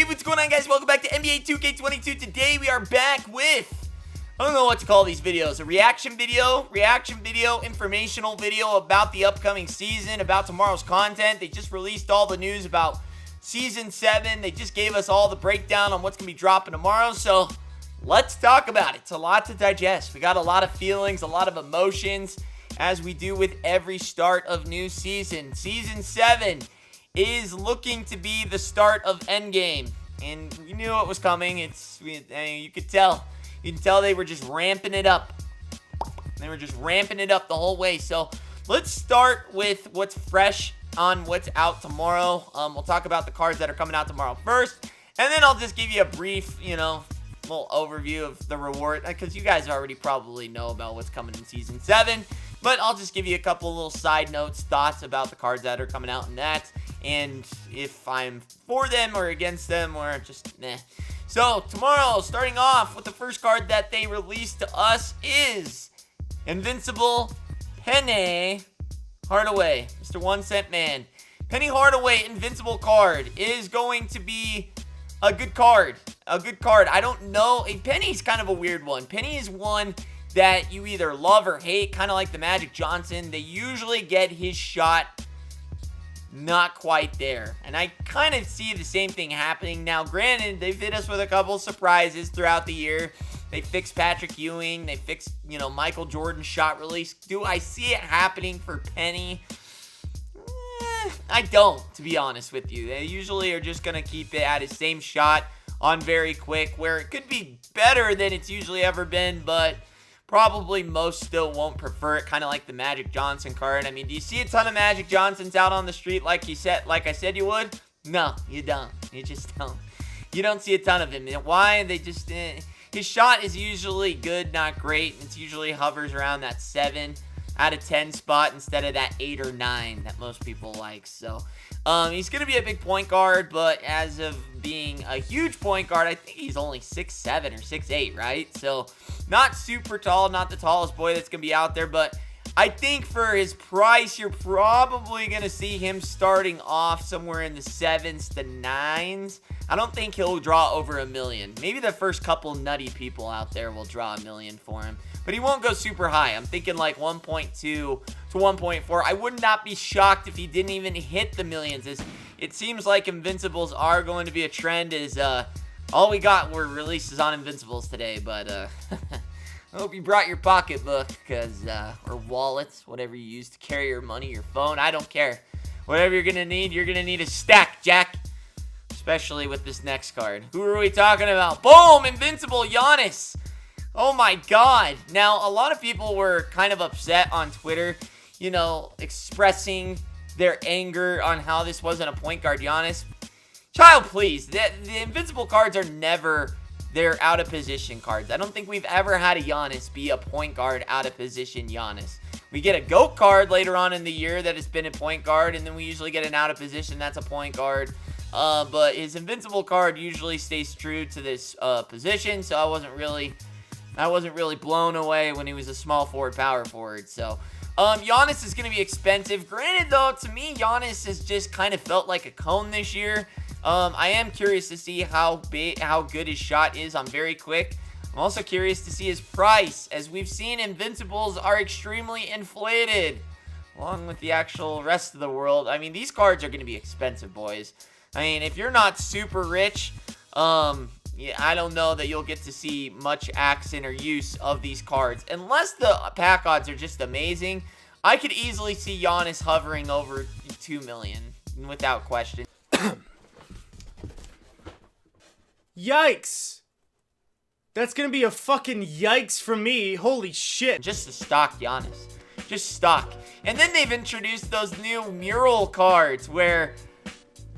Hey, what's going on, guys? Welcome back to NBA 2K22. Today we are back with, I don't know what to call these videos, a reaction video, informational video about the upcoming season, about tomorrow's content. They just released all the news about Season 7. They just gave us all the breakdown on what's going to be dropping tomorrow, so let's talk about it. It's a lot to digest. We got a lot of feelings, a lot of emotions, as we do with every start of new season. Season 7 is looking to be the start of Endgame, and we knew it was coming. You could tell. You can tell they were just ramping it up. They were just ramping it up the whole way. So let's start with what's fresh on what's out tomorrow. We'll talk about the cards that are coming out tomorrow first, and then I'll just give you a brief, little overview of the reward, because you guys already probably know about what's coming in Season 7, but I'll just give you a couple little side notes, thoughts about the cards that are coming out in that, and if I'm for them or against them, or just meh. So, tomorrow, starting off with the first card that they released to us is Invincible Penny Hardaway, Mr. 1 Cent Man. Penny Hardaway Invincible card is going to be a good card. A good card. I don't know. Penny's kind of a weird one. Penny is one that you either love or hate, kind of like the Magic Johnson. They usually get his shot not quite there, and I kind of see the same thing happening now. Granted, they've hit us with a couple surprises throughout the year. They fixed Patrick Ewing, they fixed Michael Jordan's shot release. Do I see it happening for Penny? I don't, to be honest with you. They usually are just gonna keep it at his same shot on very quick, where it could be better than it's usually ever been, but probably most still won't prefer it, kind of like the Magic Johnson card. I mean, do you see a ton of Magic Johnsons out on the street like I said you would? No, you don't. You just don't. You don't see a ton of him. Why? They just, his shot is usually good, not great. It's usually hovers around that 7 out of 10 spot instead of that 8 or 9 that most people like. So, he's going to be a big point guard, but as of being a huge point guard, I think he's only 6'7 or 6'8, right? So, not super tall, not the tallest boy that's going to be out there, but I think for his price, you're probably going to see him starting off somewhere in the 7s to 9s. I don't think he'll draw over $1 million. Maybe the first couple nutty people out there will draw $1 million for him, but he won't go super high. I'm thinking like 1.2 to 1.4. I would not be shocked if he didn't even hit the millions. It seems like Invincibles are going to be a trend. All we got were releases on Invincibles today, but I hope you brought your pocketbook, or wallets, whatever you use to carry your money, your phone. I don't care. Whatever you're gonna need a stack, Jack. Especially with this next card. Who are we talking about? Boom! Invincible Giannis. Oh my God. Now, a lot of people were kind of upset on Twitter, expressing their anger on how this wasn't a point guard Giannis. Child, please. The Invincible cards are never their out-of-position cards. I don't think we've ever had a Giannis be a point guard out-of-position Giannis. We get a GOAT card later on in the year that has been a point guard, and then we usually get an out-of-position that's a point guard. But his Invincible card usually stays true to this position, so I wasn't really blown away when he was a small forward, power forward. So, Giannis is going to be expensive. Granted, though, to me, Giannis has just kind of felt like a cone this year. I am curious to see how good his shot is on very quick. I'm also curious to see his price, as we've seen Invincibles are extremely inflated, along with the actual rest of the world. I mean, these cards are going to be expensive, boys. I mean, if you're not super rich, yeah, I don't know that you'll get to see much action or use of these cards. Unless the pack odds are just amazing, I could easily see Giannis hovering over 2 million, without question. Yikes! That's gonna be a fucking yikes from me. Holy shit. Just a stock Giannis. Just stock. And then they've introduced those new mural cards where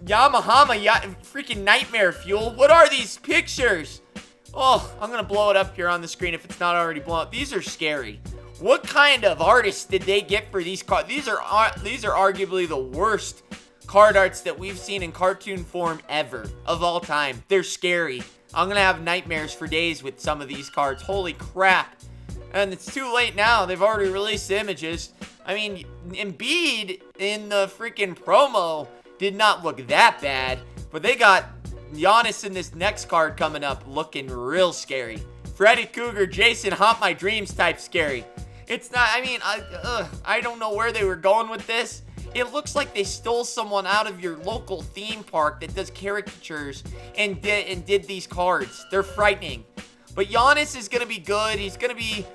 freaking Nightmare Fuel. What are these pictures? Oh, I'm gonna blow it up here on the screen if it's not already blown up. These are scary. What kind of artists did they get for these cards? These are arguably the worst card arts that we've seen in cartoon form ever, of all time. They're scary. I'm gonna have nightmares for days with some of these cards. Holy crap. And it's too late now. They've already released the images. I mean, Embiid in the freaking promo did not look that bad, but they got Giannis in this next card coming up looking real scary. Freddy Cougar, Jason, haunt my dreams type scary. It's not, I mean, I don't know where they were going with this. It looks like they stole someone out of your local theme park that does caricatures and did these cards. They're frightening. But Giannis is going to be good. He's going to be,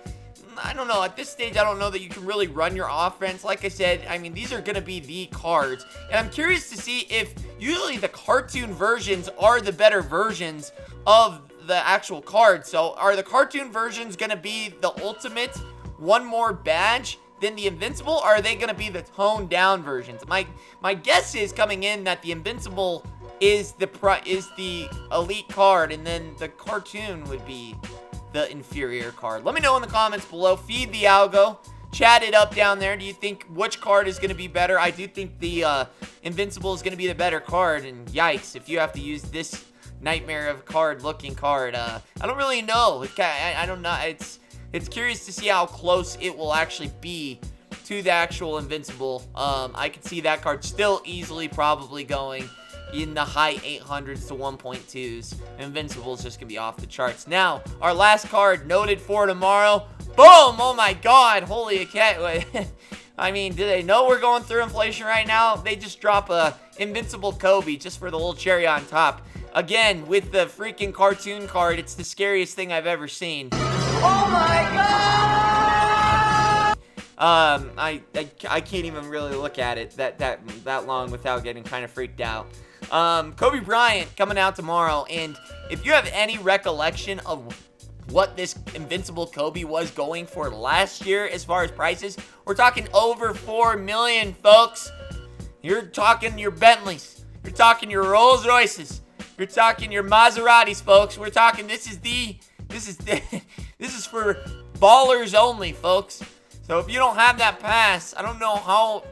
I don't know. At this stage, I don't know that you can really run your offense. Like I said, I mean, these are going to be the cards. And I'm curious to see if usually the cartoon versions are the better versions of the actual cards. So are the cartoon versions going to be the ultimate one more badge than the Invincible, or are they going to be the toned down versions? My guess is coming in that the Invincible is the elite card, and then the cartoon would be the inferior card. Let me know in the comments below. Feed the algo. Chat it up down there. Do you think which card is going to be better? I do think the Invincible is going to be the better card, and yikes, if you have to use this nightmare of card looking card. I don't really know. I don't know. It's curious to see how close it will actually be to the actual Invincible. I could see that card still easily probably going in the high 800s to 1.2s. Invincible is just going to be off the charts. Now, our last card noted for tomorrow. Boom! Oh my god. Holy cat. I mean, do they know we're going through inflation right now? They just drop a Invincible Kobe just for the little cherry on top. Again, with the freaking cartoon card, it's the scariest thing I've ever seen. Oh my god! I can't even really look at it that long without getting kind of freaked out. Kobe Bryant coming out tomorrow, and if you have any recollection of what this Invincible Kobe was going for last year as far as prices, we're talking over $4 million, folks. You're talking your Bentleys. You're talking your Rolls Royces. You're talking your Maseratis, folks. We're talking, this is for ballers only, folks. So if you don't have that pass, I don't know how,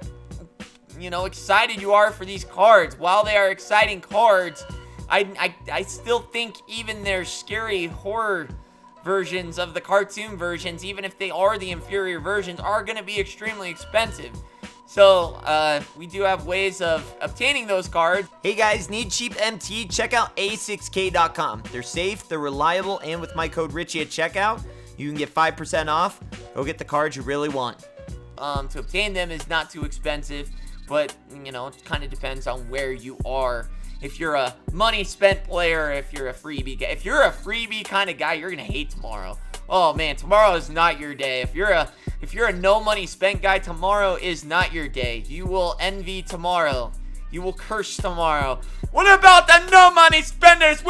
excited you are for these cards. While they are exciting cards, I still think even their scary horror versions of the cartoon versions, even if they are the inferior versions, are going to be extremely expensive. So, we do have ways of obtaining those cards. Hey guys, need cheap MT? Check out A6K.com. They're safe, they're reliable, and with my code Richie at checkout, you can get 5% off. Go get the cards you really want. To obtain them is not too expensive, but, it kind of depends on where you are. If you're a money spent player, if you're a freebie guy. If you're a freebie kind of guy, you're going to hate tomorrow. Oh man, tomorrow is not your day. If you're a no money spent guy, tomorrow is not your day. You will envy tomorrow. You will curse tomorrow. What about the no money spenders?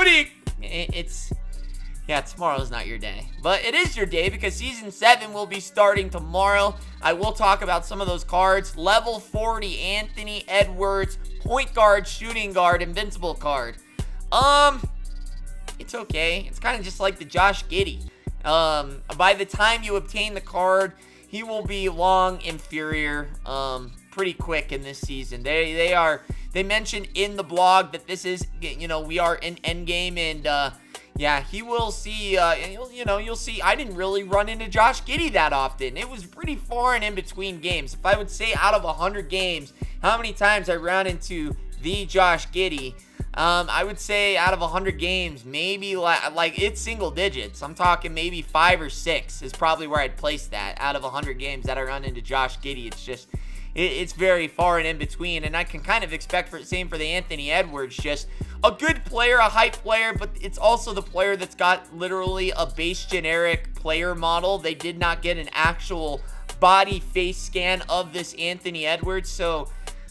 Tomorrow's not your day. But it is your day because Season 7 will be starting tomorrow. I will talk about some of those cards. Level 40, Anthony Edwards, point guard, shooting guard, Invincible card. It's okay. It's kind of just like the Josh Giddey. By the time you obtain the card, he will be long inferior, pretty quick in this season. They mentioned in the blog that this is, we are in endgame, and, yeah, he will see, you'll see, I didn't really run into Josh Giddey that often. It was pretty far and in between games. If I would say out of 100 games, how many times I ran into the Josh Giddey, I would say out of 100 games, maybe like it's single digits. I'm talking maybe 5 or 6 is probably where I'd place that out of 100 games that I run into Josh Giddey. It's just, it's very far and in between, and I can kind of expect the same for the Anthony Edwards. Just a good player, a hype player, but it's also the player that's got literally a base generic player model. They did not get an actual body face scan of this Anthony Edwards, so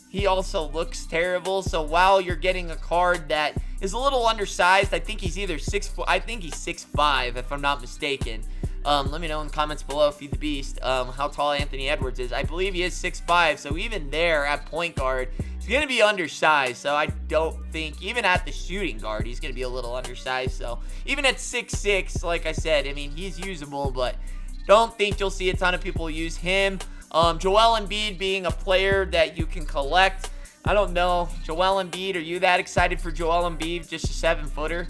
he also looks terrible. So while you're getting a card that is a little undersized, I think he's either 6 foot, I think he's 6'5", if I'm not mistaken. Let me know in the comments below, Feed the Beast, how tall Anthony Edwards is. I believe he is 6'5", so even there at point guard, he's going to be undersized. So I don't think, even at the shooting guard, he's going to be a little undersized. So even at 6'6", like I said, I mean, he's usable, but don't think you'll see a ton of people use him. Joel Embiid being a player that you can collect. I don't know. Joel Embiid, are you that excited for Joel Embiid? Just a 7-footer?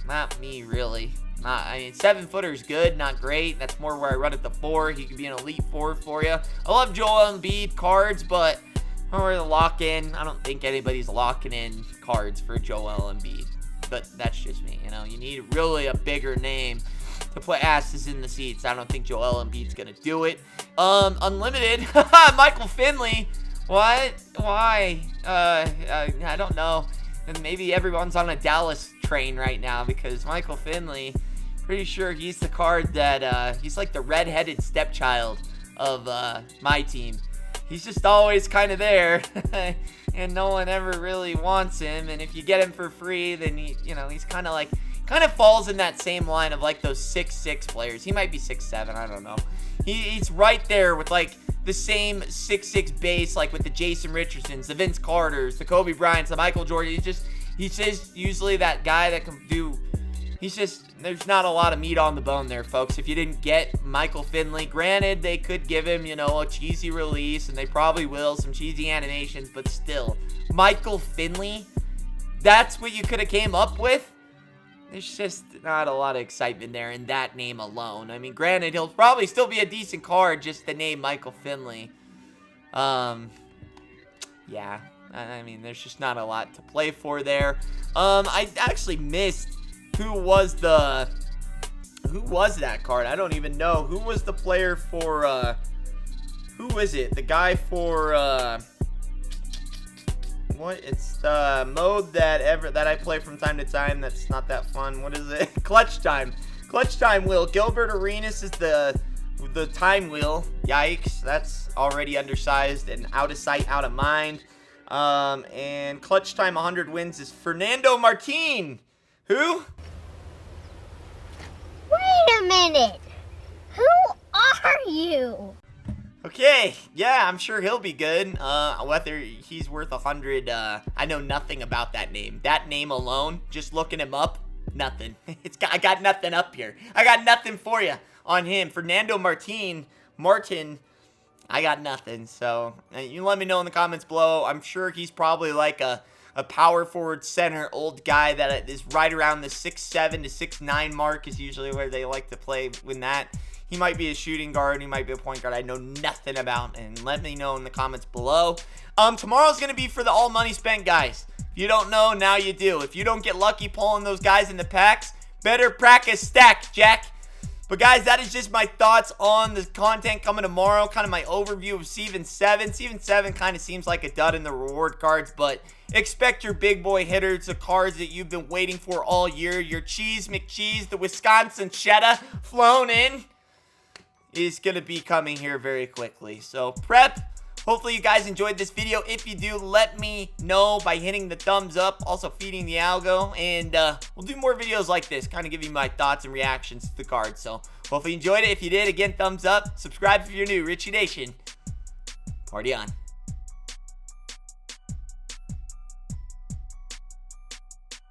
Not me, really. I mean, 7-footer is good, not great. That's more where I run at the 4. He could be an elite 4 for you. I love Joel Embiid cards, but Or lock in. I don't think anybody's locking in cards for Joel Embiid. But that's just me, you know. You need really a bigger name to put asses in the seats. I don't think Joel Embiid's gonna do it. Unlimited. Michael Finley. What? Why? I don't know. And maybe everyone's on a Dallas train right now because Michael Finley, pretty sure he's the card that, he's like the redheaded stepchild of my team. He's just always kind of there, and no one ever really wants him. And if you get him for free, then he's kind of falls in that same line of like those 6'6" players. He might be 6'7", I don't know. He's right there with like the same 6'6" base, like with the Jason Richardsons, the Vince Carters, the Kobe Bryants, the Michael Jordan. He's just usually that guy that can do. There's not a lot of meat on the bone there, folks. If you didn't get Michael Finley, granted, they could give him, a cheesy release, and they probably will, some cheesy animations, but still, Michael Finley, that's what you could have came up with? There's just not a lot of excitement there in that name alone. I mean, granted, he'll probably still be a decent card, just the name Michael Finley. Yeah, I mean, there's just not a lot to play for there. I actually missed who was that card? I don't even know. Who was the player for, who is it? The guy for, what? It's the mode that I play from time to time that's not that fun. What is it? Clutch Time. Clutch Time wheel. Gilbert Arenas is the time wheel. Yikes. That's already undersized and out of sight, out of mind. And Clutch Time 100 wins is Fernando Martin. Who? Wait a minute. Who are you? Okay, yeah, I'm sure he'll be good. Whether he's worth 100, I know nothing about that name. That name alone, just looking him up, nothing. I got nothing up here. I got nothing for you on him. Fernando Martin, I got nothing. So, you let me know in the comments below. I'm sure he's probably like a power forward center old guy that is right around the 6'7" to 6'9" mark is usually where they like to play when that. He might be a shooting guard. He might be a point guard. I know nothing about. And let me know in the comments below. Tomorrow's going to be for the all money spent guys. If you don't know, now you do. If you don't get lucky pulling those guys in the packs, better practice stack, Jack. But guys, that is just my thoughts on the content coming tomorrow. Kind of my overview of Season 7. Season 7 kind of seems like a dud in the reward cards, but expect your big boy hitters, the cards that you've been waiting for all year. Your Cheese McCheese, the Wisconsin Cheddar, flown in, is going to be coming here very quickly. So prep. Hopefully you guys enjoyed this video. If you do, let me know by hitting the thumbs up, also feeding the algo, and we'll do more videos like this, kind of give you my thoughts and reactions to the cards. So hopefully you enjoyed it. If you did, again, thumbs up. Subscribe if you're new. Richie Nation, party on.